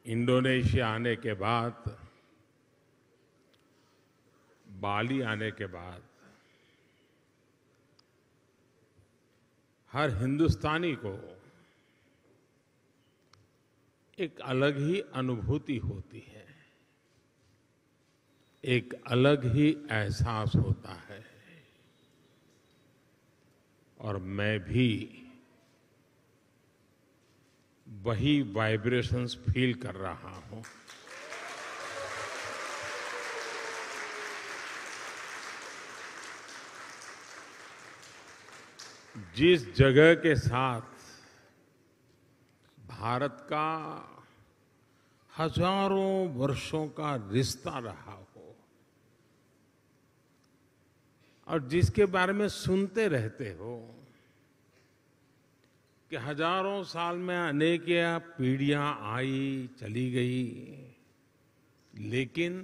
Indonesia आने के बाद, बाली आने के बाद हर हिंदुस्तानी को एक अलग ही अनुभूति होती है, एक अलग ही एहसास होता है। और मैं भी वही वाइब्रेशंस फील कर रहा हूं। जिस जगह के साथ भारत का हजारों वर्षों का रिश्ता रहा हो और जिसके बारे में सुनते रहते हो कि हजारों साल में अनेक पीढ़ियां आई चली गई, लेकिन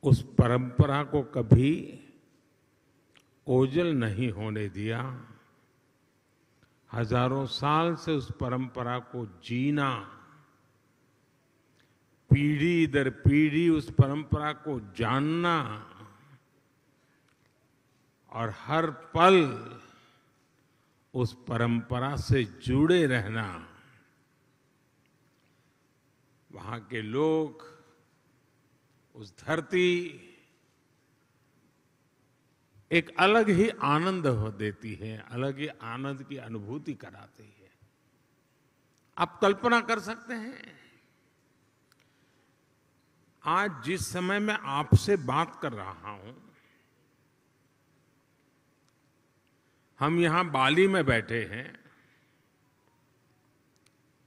उस परंपरा को कभी ओझल नहीं होने दिया। हजारों साल से उस परंपरा को जीना, पीढ़ी दर पीढ़ी उस परंपरा को जानना और हर पल उस परंपरा से जुड़े रहना, वहां के लोग, उस धरती एक अलग ही आनंद देती है, अलग ही आनंद की अनुभूति कराती है। आप कल्पना कर सकते हैं, आज जिस समय मैं आपसे बात कर रहा हूं, हम यहां बाली में बैठे हैं,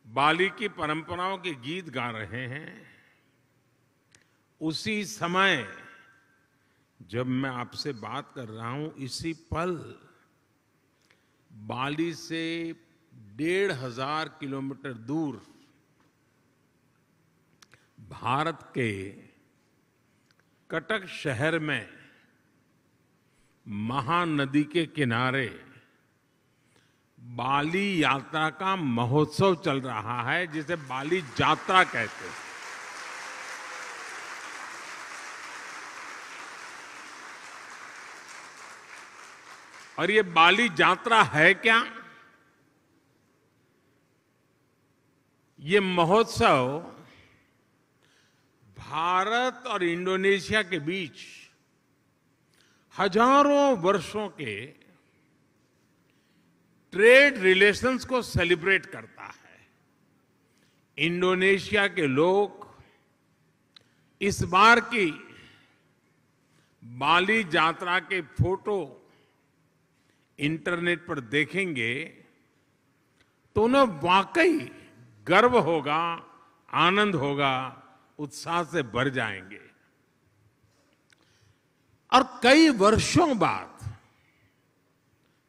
बाली की परंपराओं के गीत गा रहे हैं। उसी समय जब मैं आपसे बात कर रहा हूं, इसी पल बाली से 1500 किलोमीटर दूर भारत के कटक शहर में महानदी के किनारे बाली यात्रा का महोत्सव चल रहा है, जिसे बाली यात्रा कहते हैं। और ये बाली यात्रा है क्या? ये महोत्सव भारत और इंडोनेशिया के बीच हजारों वर्षों के ट्रेड रिलेशंस को सेलिब्रेट करता है। इंडोनेशिया के लोग इस बार की बाली यात्रा के फोटो इंटरनेट पर देखेंगे तो उन्हें वाकई गर्व होगा, आनंद होगा, उत्साह से भर जाएंगे। और कई वर्षों बाद,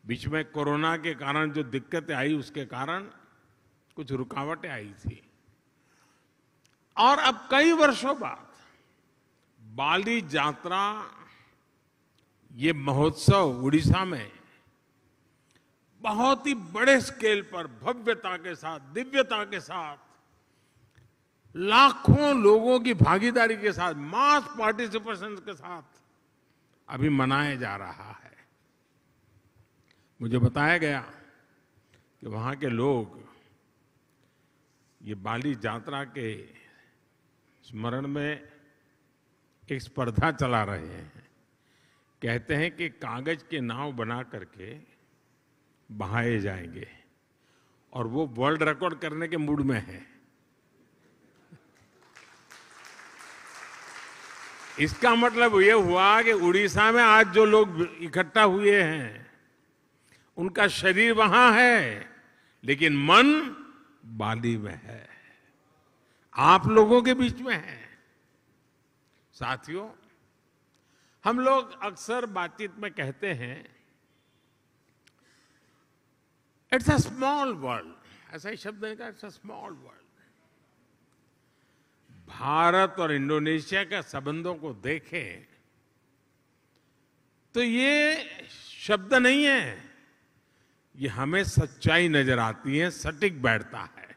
बीच में कोरोना के कारण जो दिक्कतें आई, उसके कारण कुछ रुकावटें आई थी, और अब कई वर्षों बाद बाली यात्रा, ये महोत्सव उड़ीसा में बहुत ही बड़े स्केल पर भव्यता के साथ, दिव्यता के साथ, लाखों लोगों की भागीदारी के साथ, मास पार्टिसिपेशन के साथ अभी मनाया जा रहा है। मुझे बताया गया कि वहां के लोग ये बाली यात्रा के स्मरण में एक स्पर्धा चला रहे हैं। कहते हैं कि कागज के नाव बना करके बहाए जाएंगे, और वो वर्ल्ड रिकॉर्ड करने के मूड में है। इसका मतलब ये हुआ कि उड़ीसा में आज जो लोग इकट्ठा हुए हैं, उनका शरीर वहां है, लेकिन मन बाली में है, आप लोगों के बीच में है। साथियों, हम लोग अक्सर बातचीत में कहते हैं, इट्स अ स्मॉल वर्ल्ड, ऐसा ही शब्द है, it's a small world. Bharat और इंडोनेशिया के संबंधों को देखें तो ये शब्द नहीं है, ये हमें सच्चाई नजर आती है, सटीक बैठता है।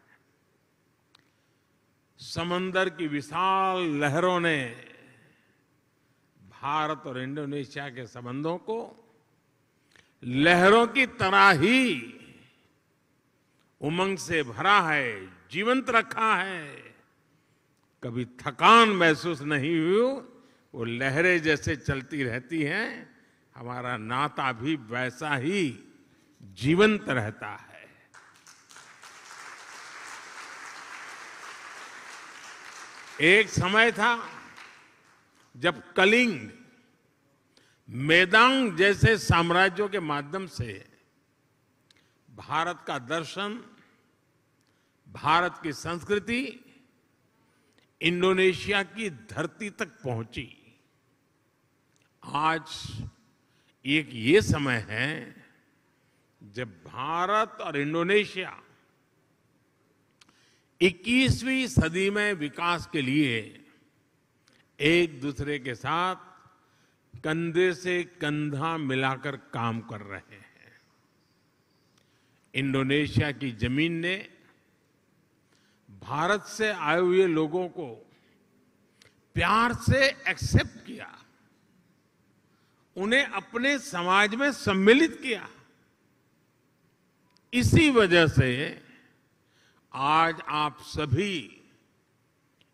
समंदर की विशाल लहरों ने भारत और इंडोनेशिया के संबंधों को लहरों की तरह ही उमंग से भरा है, जीवंत रखा है। कभी थकान महसूस नहीं हुई, वो लहरें जैसे चलती रहती हैं, हमारा नाता भी वैसा ही जीवंत रहता है। एक समय था जब कलिंग, मेदांग जैसे साम्राज्यों के माध्यम से भारत का दर्शन, भारत की संस्कृति इंडोनेशिया की धरती तक पहुंची। आज एक ये समय है जब भारत और इंडोनेशिया 21वीं सदी में विकास के लिए एक दूसरे के साथ कंधे से कंधा मिलाकर काम कर रहे हैं। इंडोनेशिया की जमीन ने भारत से आए हुए लोगों को प्यार से एक्सेप्ट किया, उन्हें अपने समाज में सम्मिलित किया। इसी वजह से आज आप सभी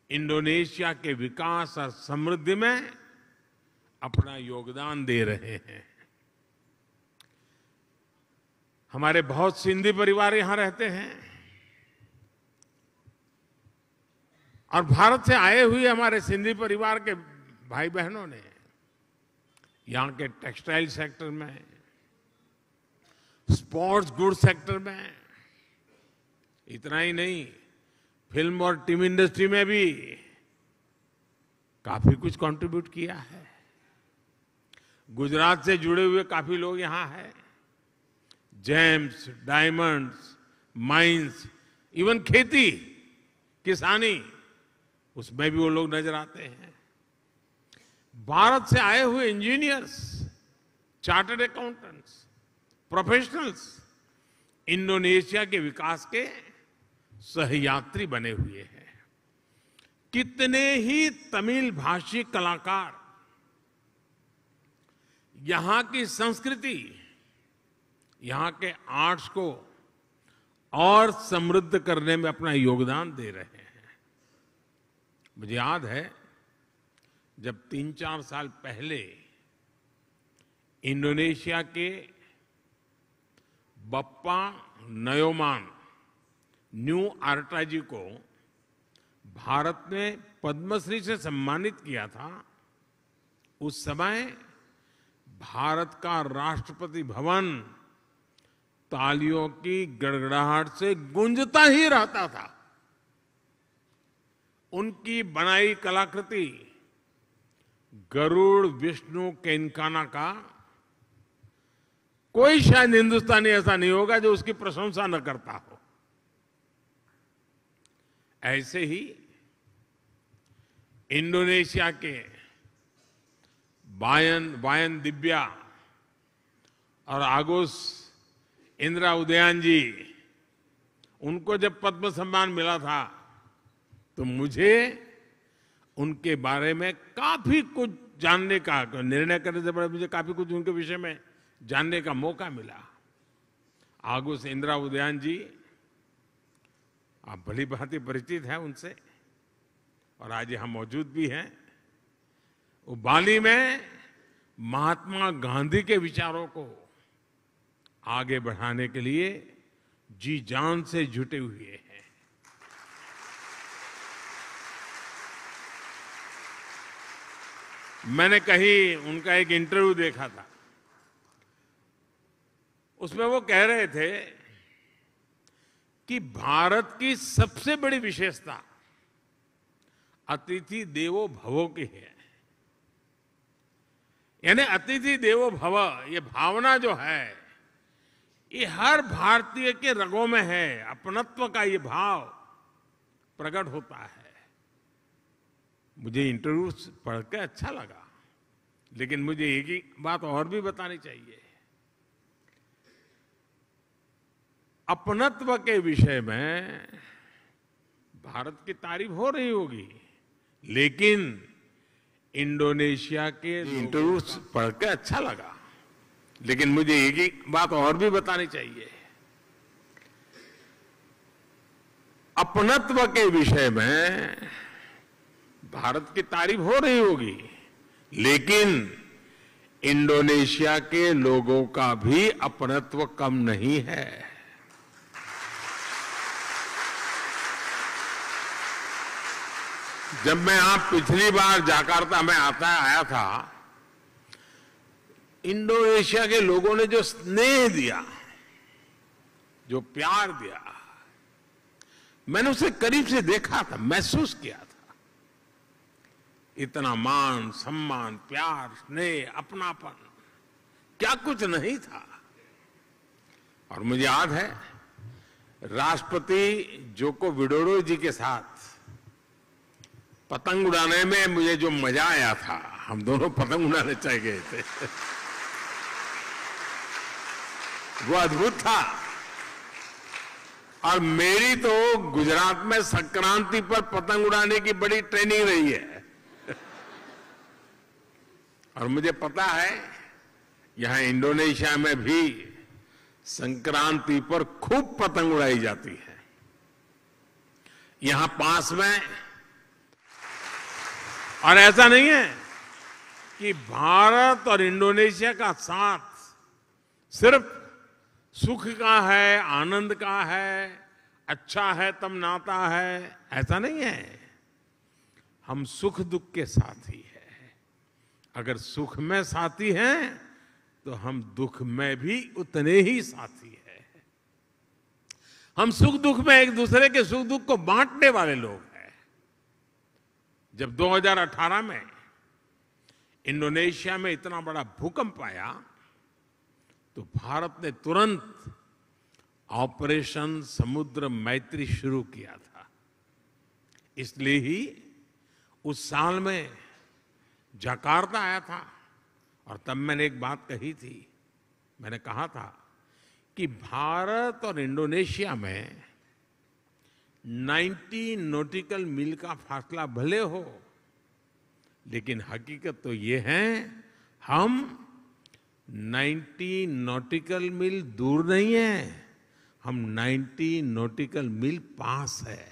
इंडोनेशिया के विकास और समृद्धि में अपना योगदान दे रहे हैं। हमारे बहुत सिंधी परिवार यहां रहते हैं और भारत से आए हुए हमारे सिंधी परिवार के भाई बहनों ने यहां के टेक्सटाइल सेक्टर में, स्पोर्ट्स गुड सेक्टर में, इतना ही नहीं, फिल्म और टीवी इंडस्ट्री में भी काफी कुछ कंट्रीब्यूट किया है। गुजरात से जुड़े हुए काफी लोग यहां हैं। जेम्स, डायमंड्स, माइंस, इवन खेती, किसानी, उसमें भी वो लोग नजर आते हैं। भारत से आए हुए engineers, chartered accountants, professionals Indonesia के विकास के सहयात्री बने हुए हैं। कितने ही तमिल भाषी कलाकार यहां की संस्कृति, यहां के आर्ट्स को और समृद्ध करने में अपना योगदान दे रहे हैं। मुझे याद है जब 3-4 साल पहले इंडोनेशिया के बप्पा नयोमान न्यू आर्टा जी को भारत ने पद्मश्री से सम्मानित किया था, उस समय भारत का राष्ट्रपति भवन तालियों की गड़गड़ाहट से गूंजता ही रहता था। उनकी बनाई कलाकृति गरुड़ विष्णु केनकाना का कोई शायद हिंदुस्तानी ऐसा नहीं होगा जो उसकी प्रशंसा न करता हो। ऐसे ही इंडोनेशिया के वायन दिव्या और आगोस इंदिरा उदयन जी, उनको जब पद्म सम्मान मिला था तो मुझे उनके बारे में काफी कुछ जानने का, निर्णय करने से पहले मुझे काफी कुछ उनके विषय में जानने का मौका मिला। आगोस इंदिरा उदयन जी, आप भली भांति परिचित हैं उनसे और आज यहां मौजूद भी हैं। वो बाली में महात्मा गांधी के विचारों को आगे बढ़ाने के लिए जी जान से जुटे हुए हैं। मैंने कहीं उनका एक इंटरव्यू देखा था, उसमें वो कह रहे थे कि भारत की सबसे बड़ी विशेषता अतिथि देवो भव की है। यानी अतिथि देवो भव, ये भावना जो है ये हर भारतीय के रगों में है। अपनत्व का ये भाव प्रकट होता है। मुझे इंटरव्यू पढ़ के अच्छा लगा, लेकिन मुझे एक ही बात और भी बतानी चाहिए। अपनत्व के विषय में भारत की तारीफ हो रही होगी, लेकिन इंडोनेशिया के इंटरव्यू पढ़ के अच्छा लगा, लेकिन मुझे एक ही बात और भी बतानी चाहिए। अपनत्व के विषय में भारत की तारीफ हो रही होगी, लेकिन इंडोनेशिया के लोगों का भी अपनत्व कम नहीं है। जब मैं पिछली बार जकार्ता में आया था, इंडोनेशिया के लोगों ने जो स्नेह दिया, जो प्यार दिया, मैंने उसे करीब से देखा था, महसूस किया था। इतना मान, सम्मान, प्यार, स्नेह, अपनापन, क्या कुछ नहीं था। और मुझे याद है, राष्ट्रपति जोको विडोडो जी के साथ पतंग उड़ाने में मुझे जो मजा आया था, हम दोनों पतंग उड़ाने चले गए थे, वो अद्भुत था। और मेरी तो गुजरात में संक्रांति पर पतंग उड़ाने की बड़ी ट्रेनिंग रही है। और मुझे पता है यहां इंडोनेशिया में भी संक्रांति पर खूब पतंग उड़ाई जाती है। यहां पास में, और ऐसा नहीं है कि भारत और इंडोनेशिया का साथ सिर्फ सुख का है, आनंद का है, अच्छा है तब नाता है, ऐसा नहीं है। हम सुख दुख के साथी हैं। अगर सुख में साथी हैं तो हम दुख में भी उतने ही साथी हैं। हम सुख दुख में एक दूसरे के सुख दुख को बांटने वाले लोग हैं। जब 2018 में इंडोनेशिया में इतना बड़ा भूकंप आया तो भारत ने तुरंत ऑपरेशन समुद्र मैत्री शुरू किया था। इसलिए ही उस साल में जकार्ता आया था और तब मैंने एक बात कही थी। मैंने कहा था कि भारत और इंडोनेशिया में 90 नॉटिकल मील का फासला भले हो, लेकिन हकीकत तो ये है हम 90 नॉटिकल मील दूर नहीं है, हम 90 नॉटिकल मील पास है।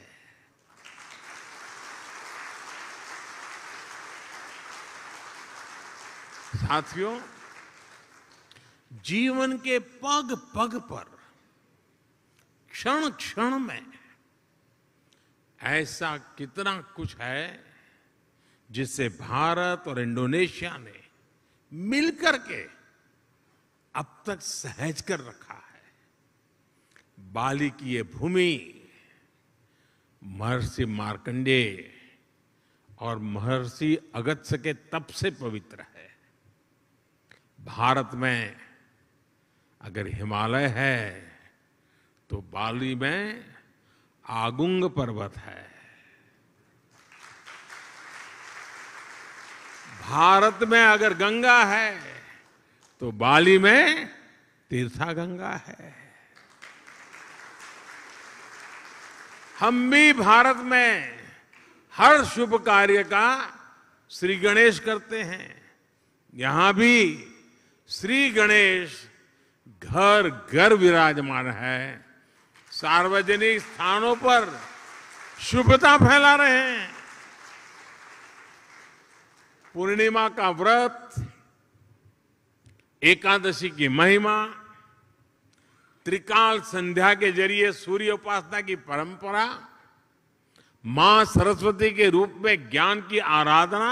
साथियों, जीवन के पग पग पर, क्षण क्षण में ऐसा कितना कुछ है जिससे भारत और इंडोनेशिया ने मिलकर के अब तक सहज कर रखा है। बाली की ये भूमि महर्षि मार्कंडेय और महर्षि अगस्त्य के तप से पवित्र है। भारत में अगर हिमालय है तो बाली में आगुंग पर्वत है। भारत में अगर गंगा है तो बाली में तीर्था गंगा है। हम भी भारत में हर शुभ कार्य का श्री गणेश करते हैं। यहां भी श्री गणेश घर घर विराजमान है। सार्वजनिक स्थानों पर शुभता फैला रहे हैं। पूर्णिमा का व्रत, एकादशी की महिमा, त्रिकाल संध्या के जरिए सूर्य उपासना की परंपरा, मां सरस्वती के रूप में ज्ञान की आराधना,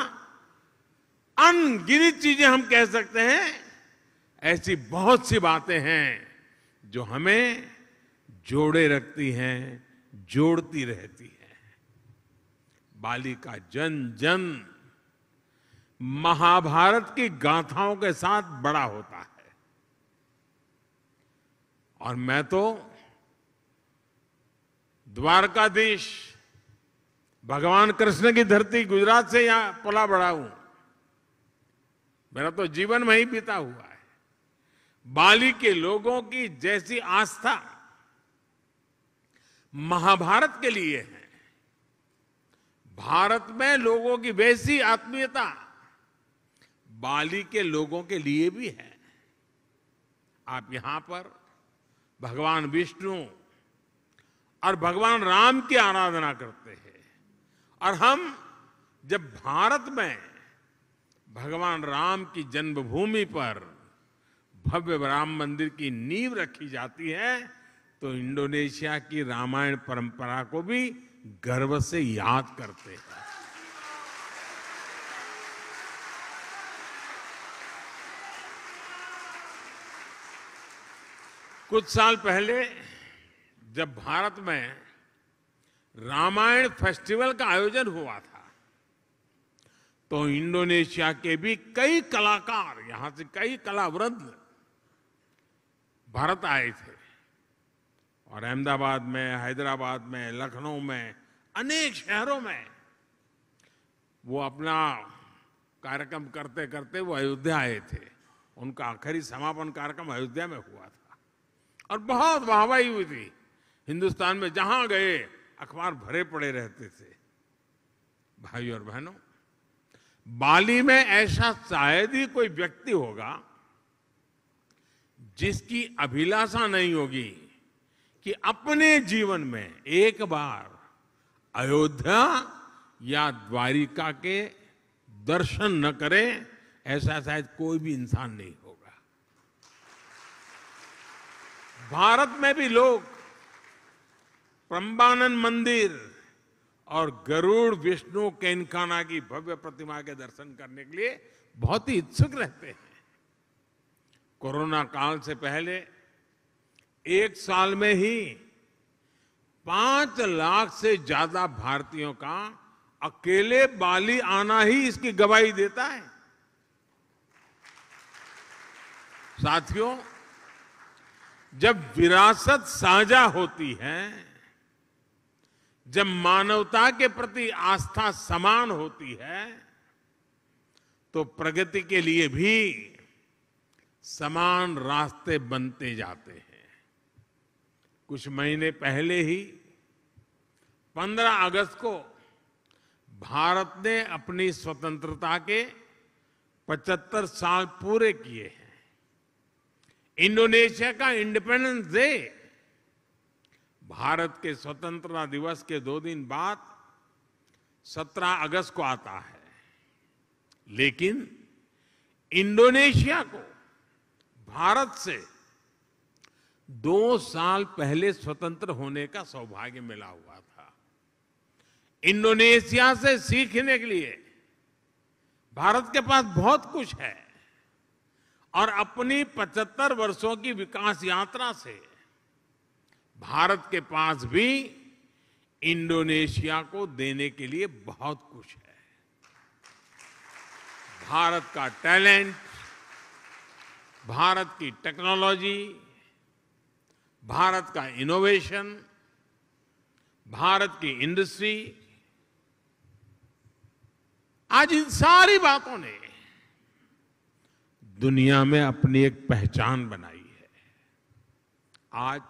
अनगिनत चीजें हम कह सकते हैं। ऐसी बहुत सी बातें हैं जो हमें जोड़े रखती हैं, जोड़ती रहती हैं। बाली का जन जन महाभारत की गाथाओं के साथ बड़ा होता है। और मैं तो द्वारकाधीश भगवान कृष्ण की धरती गुजरात से यहां पला बड़ा हूं। मेरा तो जीवन में ही बीता हुआ है। बाली के लोगों की जैसी आस्था महाभारत के लिए है, भारत में लोगों की वैसी आत्मीयता बाली के लोगों के लिए भी है। आप यहां पर भगवान विष्णु और भगवान राम की आराधना करते हैं, और हम जब भारत में भगवान राम की जन्मभूमि पर भव्य राम मंदिर की नींव रखी जाती है, तो इंडोनेशिया की रामायण परंपरा को भी गर्व से याद करते हैं। कुछ साल पहले जब भारत में रामायण फेस्टिवल का आयोजन हुआ था, तो इंडोनेशिया के भी कई कलाकार, यहां से कई कलावृंद भारत आए थे, और अहमदाबाद में, हैदराबाद में, लखनऊ में, अनेक शहरों में वो अपना कार्यक्रम करते करते वो अयोध्या आए थे। उनका आखिरी समापन कार्यक्रम अयोध्या में हुआ था और बहुत वाहवाही हुई थी। हिंदुस्तान में जहां गए अखबार भरे पड़े रहते थे। भाइयों और बहनों, बाली में ऐसा शायद ही कोई व्यक्ति होगा जिसकी अभिलाषा नहीं होगी कि अपने जीवन में एक बार अयोध्या या द्वारिका के दर्शन न करे, ऐसा शायद कोई भी इंसान नहीं होगा। भारत में भी लोग प्रम्बानन मंदिर और गरुड़ विष्णु केनकाना की भव्य प्रतिमा के दर्शन करने के लिए बहुत ही इच्छुक रहते हैं। कोरोना काल से पहले एक साल में ही 5 लाख से ज्यादा भारतीयों का अकेले बाली आना ही इसकी गवाही देता है। साथियों, जब विरासत साझा होती है, जब मानवता के प्रति आस्था समान होती है, तो प्रगति के लिए भी समान रास्ते बनते जाते हैं। कुछ महीने पहले ही 15 अगस्त को भारत ने अपनी स्वतंत्रता के 75 साल पूरे किए हैं। इंडोनेशिया का इंडिपेंडेंस डे भारत के स्वतंत्रता दिवस के 2 दिन बाद 17 अगस्त को आता है, लेकिन इंडोनेशिया को भारत से 2 साल पहले स्वतंत्र होने का सौभाग्य मिला हुआ था। इंडोनेशिया से सीखने के लिए भारत के पास बहुत कुछ है, और अपनी 75 वर्षों की विकास यात्रा से भारत के पास भी इंडोनेशिया को देने के लिए बहुत कुछ है। भारत का टैलेंट, भारत की टेक्नोलॉजी, भारत का इनोवेशन, भारत की इंडस्ट्री, आज इन सारी बातों ने दुनिया में अपनी एक पहचान बनाई है। आज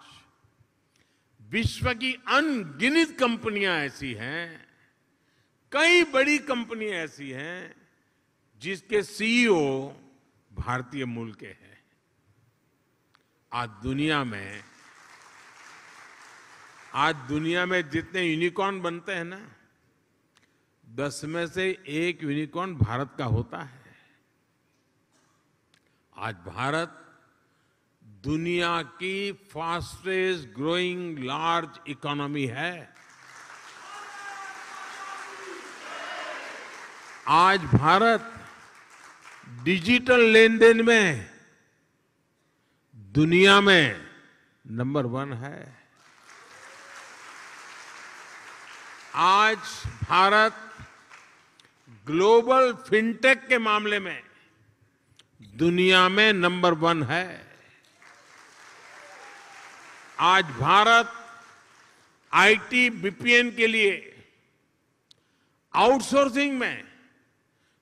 विश्व की अनगिनत कंपनियां ऐसी हैं, कई बड़ी कंपनियां ऐसी हैं जिसके सीईओ भारतीय मूल के हैं। आज दुनिया में जितने यूनिकॉर्न बनते हैं ना, 10 में से 1 यूनिकॉर्न भारत का होता है। आज भारत दुनिया की फास्टेस्ट ग्रोइंग लार्ज इकोनॉमी है। आज भारत डिजिटल लेन देन में दुनिया में नंबर 1 है। आज भारत ग्लोबल फिनटेक के मामले में दुनिया में नंबर 1 है। आज भारत आईटी बीपीएन के लिए आउटसोर्सिंग में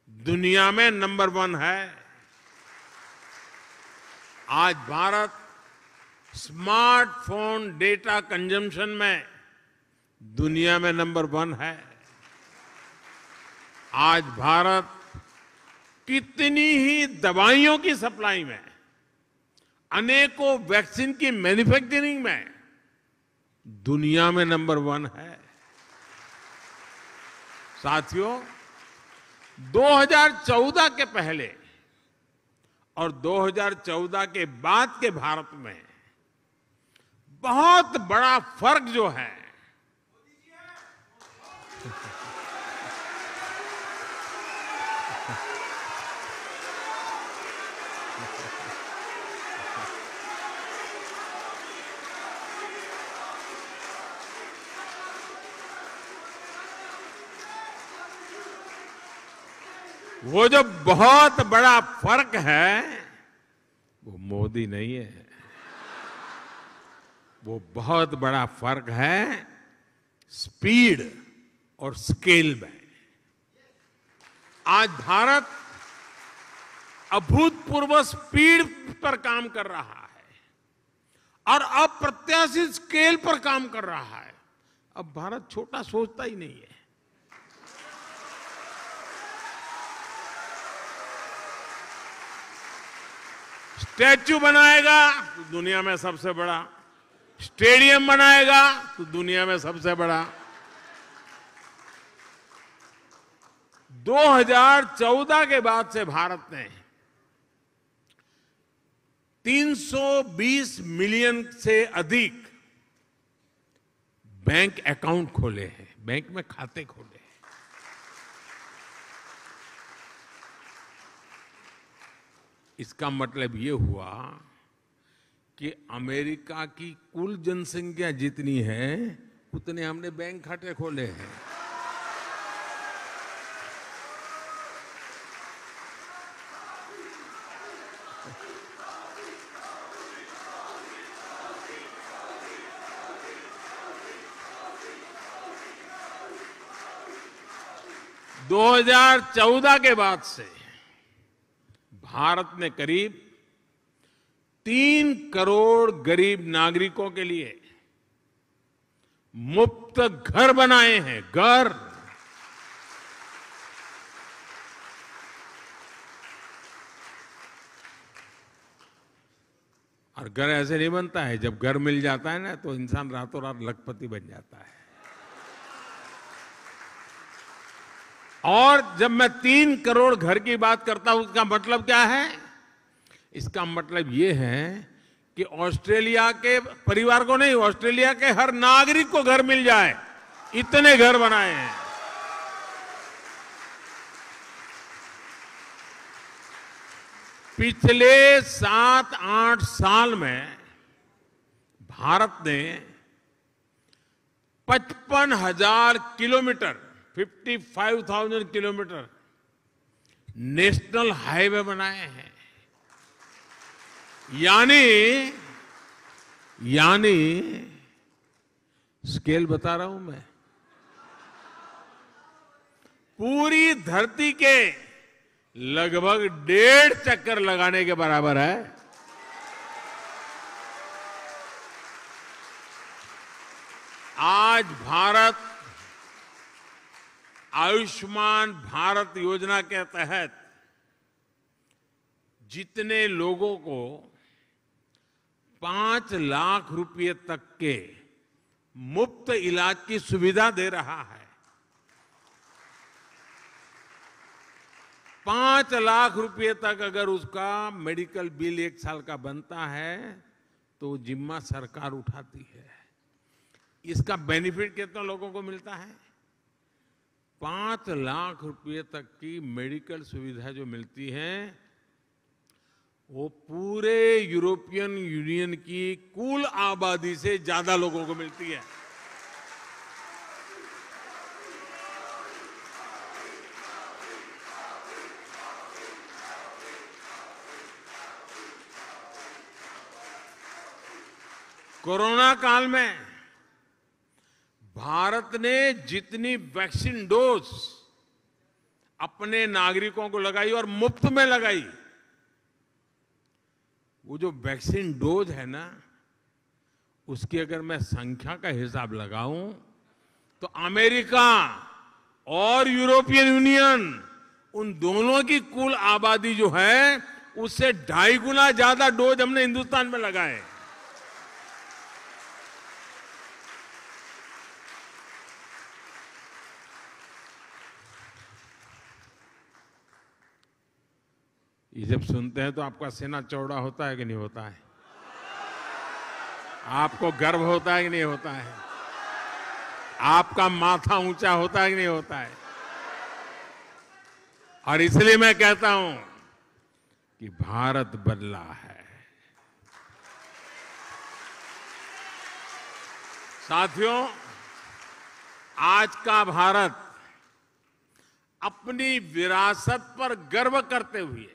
दुनिया में नंबर 1 है। आज भारत स्मार्टफोन डेटा कंजम्पशन में दुनिया में नंबर 1 है। आज भारत कितनी ही दवाइयों की सप्लाई में, अनेकों वैक्सीन की मैन्युफैक्चरिंग में दुनिया में नंबर 1 है। साथियों, 2014 के पहले और 2014 के बाद के भारत में बहुत बड़ा फर्क जो है, वो जो बहुत बड़ा फर्क है वो मोदी नहीं है, वो बहुत बड़ा फर्क है स्पीड और स्केल में। आज भारत अभूतपूर्व स्पीड पर काम कर रहा है और अप्रत्याशित स्केल पर काम कर रहा है। अब भारत छोटा सोचता ही नहीं है। स्टैच्यू बनाएगा तो दुनिया में सबसे बड़ा, स्टेडियम बनाएगा तो दुनिया में सबसे बड़ा। 2014 के बाद से भारत ने 320 मिलियन से अधिक बैंक अकाउंट खोले हैं, बैंक में खाते खोले हैं। इसका मतलब ये हुआ कि अमेरिका की कुल जनसंख्या जितनी है उतने हमने बैंक खाते खोले हैं। दो 2014 के बाद से भारत ने करीब 3 करोड़ गरीब नागरिकों के लिए मुफ्त घर बनाए हैं, घर। और घर ऐसे नहीं बनता है, जब घर मिल जाता है ना तो इंसान रातों रात लखपति बन जाता है। और जब मैं 3 करोड़ घर की बात करता हूं, उसका मतलब क्या है? इसका मतलब यह है कि ऑस्ट्रेलिया के परिवार को नहीं, ऑस्ट्रेलिया के हर नागरिक को घर मिल जाए, इतने घर बनाए हैं। पिछले 7-8 साल में भारत ने 55,000 किलोमीटर, 55,000 किलोमीटर नेशनल हाईवे बनाए हैं। यानी स्केल बता रहा हूं मैं, पूरी धरती के लगभग 1.5 चक्कर लगाने के बराबर है। आज भारत आयुष्मान भारत योजना के तहत जितने लोगों को 5 लाख रुपए तक के मुफ्त इलाज की सुविधा दे रहा है, 5 लाख रुपए तक अगर उसका मेडिकल बिल 1 साल का बनता है तो जिम्मा सरकार उठाती है। इसका बेनिफिट कितने लोगों को मिलता है? 5 लाख रुपए तक की मेडिकल सुविधा जो मिलती है वो पूरे यूरोपियन यूनियन की कुल आबादी से ज्यादा लोगों को मिलती है। कोरोना काल में भारत ने जितनी वैक्सीन डोज अपने नागरिकों को लगाई और मुफ्त में लगाई, वो जो वैक्सीन डोज है ना, उसकी अगर मैं संख्या का हिसाब लगाऊं तो अमेरिका, और यूरोपियन यूनियन, उन दोनों की कुल आबादी जो है उससे 2.5 गुना ज्यादा डोज हमने हिंदुस्तान में लगाए। ये जब सुनते हैं तो आपका सीना चौड़ा होता है कि नहीं होता है? आपको गर्व होता है कि नहीं होता है? आपका माथा ऊंचा होता है कि नहीं होता है? और इसलिए मैं कहता हूं कि भारत बदला है। साथियों, आज का भारत अपनी विरासत पर गर्व करते हुए,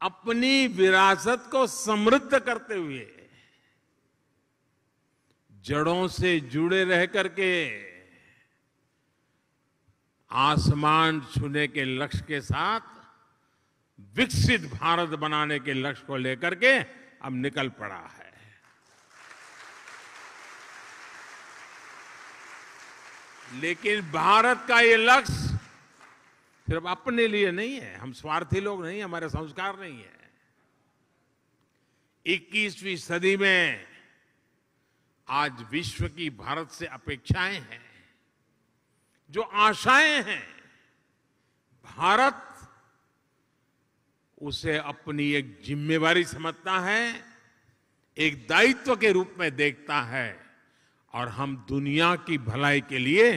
अपनी विरासत को समृद्ध करते हुए, जड़ों से जुड़े रह करके आसमान छूने के लक्ष्य के साथ विकसित भारत बनाने के लक्ष्य को लेकर के अब निकल पड़ा है। लेकिन भारत का ये लक्ष्य सिर्फ अपने लिए नहीं है। हम स्वार्थी लोग नहीं, हमारे संस्कार नहीं है। 21वीं सदी में आज विश्व की भारत से अपेक्षाएं हैं, जो आशाएं हैं। भारत उसे अपनी एक जिम्मेवारी समझता है, एक दायित्व के रूप में देखता है, और हम दुनिया की भलाई के लिए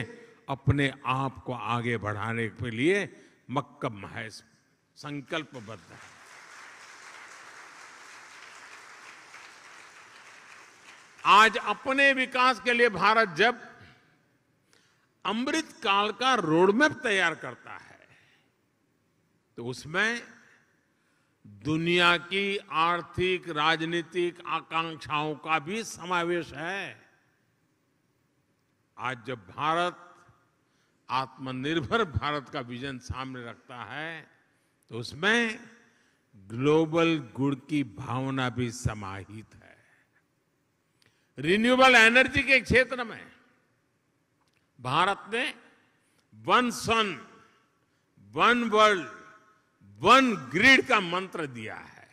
अपने आप को आगे बढ़ाने के लिए मक्कम है, संकल्पबद्ध है। आज अपने विकास के लिए भारत जब अमृत काल का रोडमैप तैयार करता है, तो उसमें दुनिया की आर्थिक राजनीतिक आकांक्षाओं का भी समावेश है। आज जब भारत आत्मनिर्भर भारत का विजन सामने रखता है, तो उसमें ग्लोबल गुड की भावना भी समाहित है। रिन्यूएबल एनर्जी के क्षेत्र में भारत ने वन सन, वन वर्ल्ड, वन ग्रिड का मंत्र दिया है।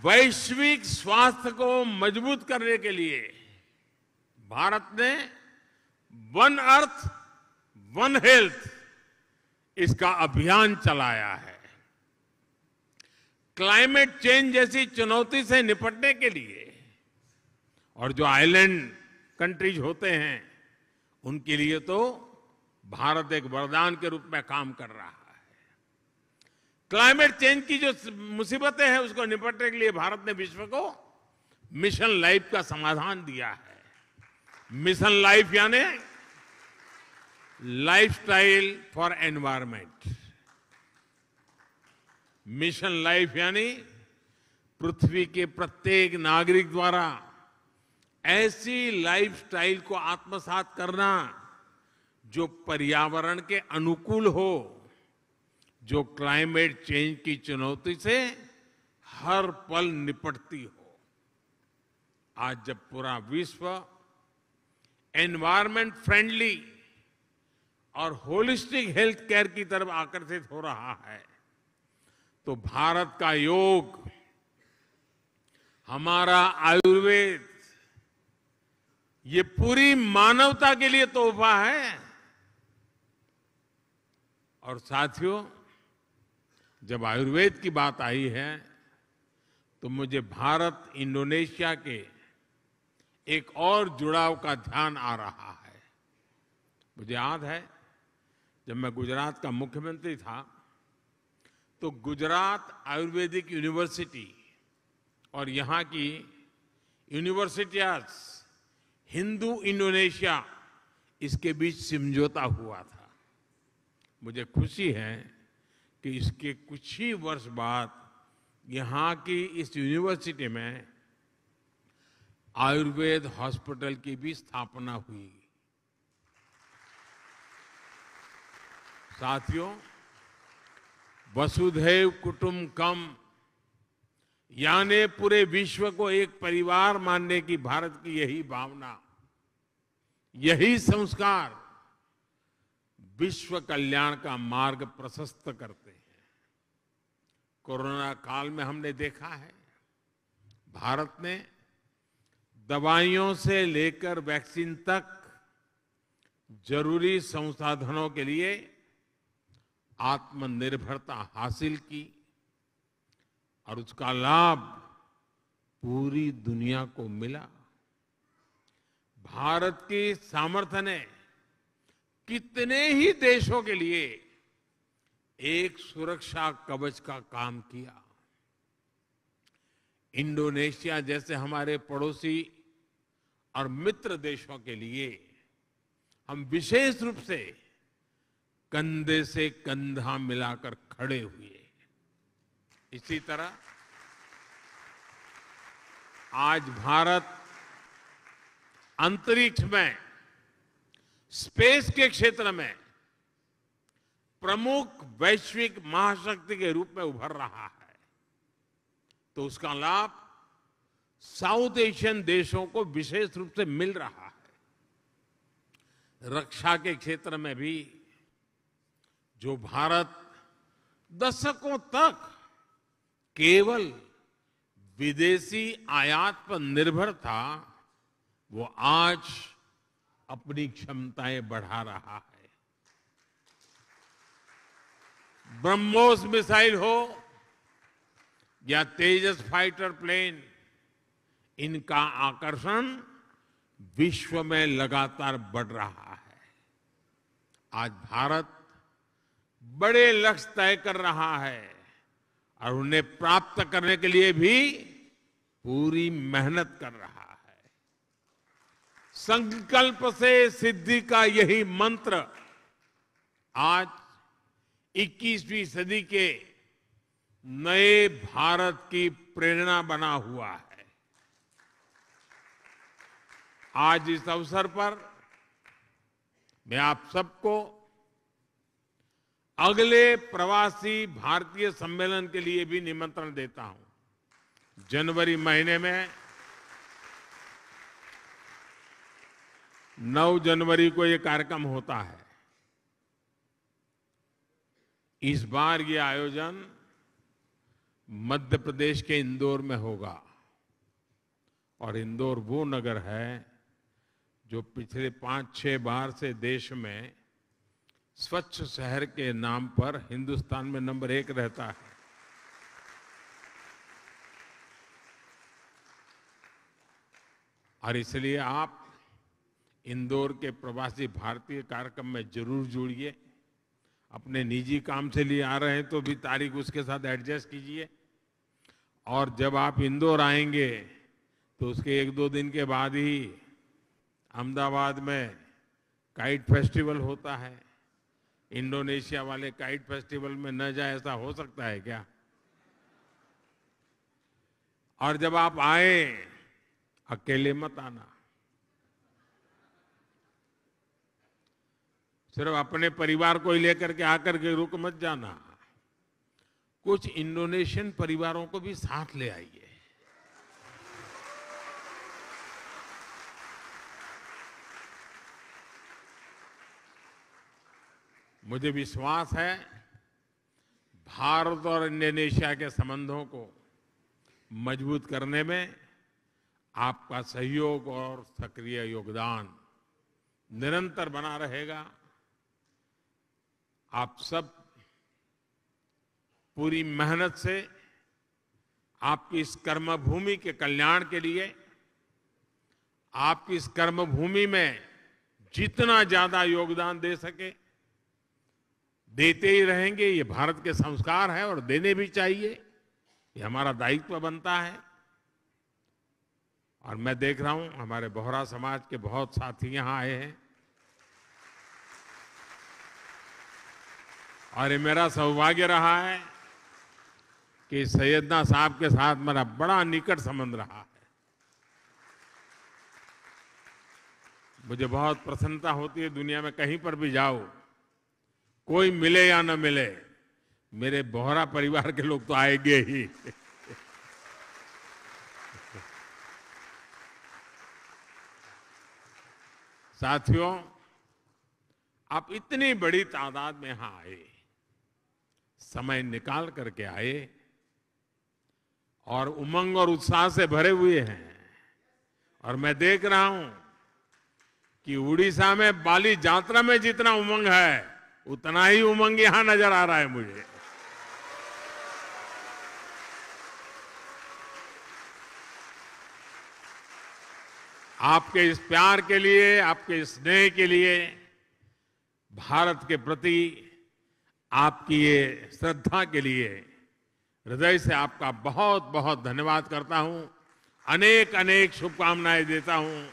वैश्विक स्वास्थ्य को मजबूत करने के लिए भारत ने वन अर्थ, वन हेल्थ, इसका अभियान चलाया है। क्लाइमेट चेंज जैसी चुनौती से निपटने के लिए, और जो आइलैंड कंट्रीज होते हैं उनके लिए तो भारत एक वरदान के रूप में काम कर रहा है। क्लाइमेट चेंज की जो मुसीबतें हैं उसको निपटने के लिए भारत ने विश्व को मिशन लाइफ का समाधान दिया है। मिशन लाइफ यानी lifestyle for environment. Mission life यानी पृथ्वी के प्रत्येक नागरिक द्वारा ऐसी लाइफस्टाइल को आत्मसात करना जो पर्यावरण के अनुकूल हो, जो क्लाइमेट चेंज की चुनौती से हर पल निपटती हो। आज जब पूरा विश्व एनवायरमेंट फ्रेंडली और होलिस्टिक हेल्थ केयर की तरफ आकर्षित हो रहा है, तो भारत का योग, हमारा आयुर्वेद, ये पूरी मानवता के लिए तोहफा है। और साथियों, जब आयुर्वेद की बात आई है तो मुझे भारत इंडोनेशिया के एक और जुड़ाव का ध्यान आ रहा है। मुझे याद है जब मैं गुजरात का मुख्यमंत्री था तो गुजरात आयुर्वेदिक यूनिवर्सिटी और यहाँ की यूनिवर्सिटीज, हिंदू इंडोनेशिया, इसके बीच समझौता हुआ था। मुझे खुशी है कि इसके कुछ ही वर्ष बाद यहाँ की इस यूनिवर्सिटी में आयुर्वेद हॉस्पिटल की भी स्थापना हुई। साथियों, वसुधैव कुटुंबकम, यानी पूरे विश्व को एक परिवार मानने की भारत की यही भावना, यही संस्कार विश्व कल्याण का मार्ग प्रशस्त करते हैं। कोरोना काल में हमने देखा है, भारत ने दवाइयों से लेकर वैक्सीन तक जरूरी संसाधनों के लिए आत्मनिर्भरता हासिल की और उसका लाभ पूरी दुनिया को मिला। भारत की सामर्थ्य ने कितने ही देशों के लिए एक सुरक्षा कवच का काम किया। इंडोनेशिया जैसे हमारे पड़ोसी और मित्र देशों के लिए हम विशेष रूप से कंधे से कंधा मिलाकर खड़े हुए। इसी तरह आज भारत अंतरिक्ष में, स्पेस के क्षेत्र में प्रमुख वैश्विक महाशक्ति के रूप में उभर रहा है, तो उसका लाभ साउथ एशियन देशों को विशेष रूप से मिल रहा है। रक्षा के क्षेत्र में भी जो भारत दशकों तक केवल विदेशी आयात पर निर्भर था, वो आज अपनी क्षमताएं बढ़ा रहा है। ब्रह्मोस मिसाइल हो या तेजस फाइटर प्लेन, इनका आकर्षण विश्व में लगातार बढ़ रहा है। आज भारत बड़े लक्ष्य तय कर रहा है और उन्हें प्राप्त करने के लिए भी पूरी मेहनत कर रहा है। संकल्प से सिद्धि का यही मंत्र आज 21वीं सदी के नए भारत की प्रेरणा बना हुआ है। आज इस अवसर पर मैं आप सबको अगले प्रवासी भारतीय सम्मेलन के लिए भी निमंत्रण देता हूं। जनवरी महीने में 9 जनवरी को यह कार्यक्रम होता है। इस बार ये आयोजन मध्य प्रदेश के इंदौर में होगा और इंदौर वो नगर है जो पिछले 5-6 बार से देश में स्वच्छ शहर के नाम पर हिंदुस्तान में नंबर 1 रहता है। और इसलिए आप इंदौर के प्रवासी भारतीय कार्यक्रम में जरूर जुड़िए। अपने निजी काम से लिए आ रहे हैं तो भी तारीख उसके साथ एडजस्ट कीजिए। और जब आप इंदौर आएंगे तो उसके 1-2 दिन के बाद ही अहमदाबाद में काइट फेस्टिवल होता है। इंडोनेशिया वाले काइट फेस्टिवल में न जाए ऐसा हो सकता है क्या? और जब आप आए, अकेले मत आना, सिर्फ अपने परिवार को ही लेकर के आकर के रुक मत जाना। कुछ इंडोनेशियन परिवारों को भी साथ ले आइए। मुझे विश्वास है भारत और इंडोनेशिया के संबंधों को मजबूत करने में आपका सहयोग और सक्रिय योगदान निरंतर बना रहेगा। आप सब पूरी मेहनत से आपकी इस कर्मभूमि के कल्याण के लिए, आपकी इस कर्मभूमि में जितना ज्यादा योगदान दे सके देते ही रहेंगे। ये भारत के संस्कार है और देने भी चाहिए, ये हमारा दायित्व बनता है। और मैं देख रहा हूं हमारे बोहरा समाज के बहुत साथी यहां आए हैं और ये मेरा सौभाग्य रहा है कि सैयदना साहब के साथ मेरा बड़ा निकट संबंध रहा है। मुझे बहुत प्रसन्नता होती है, दुनिया में कहीं पर भी जाओ, कोई मिले या न मिले, मेरे बोहरा परिवार के लोग तो आएंगे ही। साथियों, आप इतनी बड़ी तादाद में यहां आए, समय निकाल करके आए और उमंग और उत्साह से भरे हुए हैं। और मैं देख रहा हूं कि उड़ीसा में बाली यात्रा में जितना उमंग है, उतना ही उमंग यहां नजर आ रहा है मुझे। आपके इस प्यार के लिए, आपके इस स्नेह के लिए, भारत के प्रति आपकी ये श्रद्धा के लिए हृदय से आपका बहुत बहुत धन्यवाद करता हूं। अनेक अनेक शुभकामनाएं देता हूं।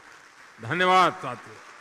धन्यवाद साथियों।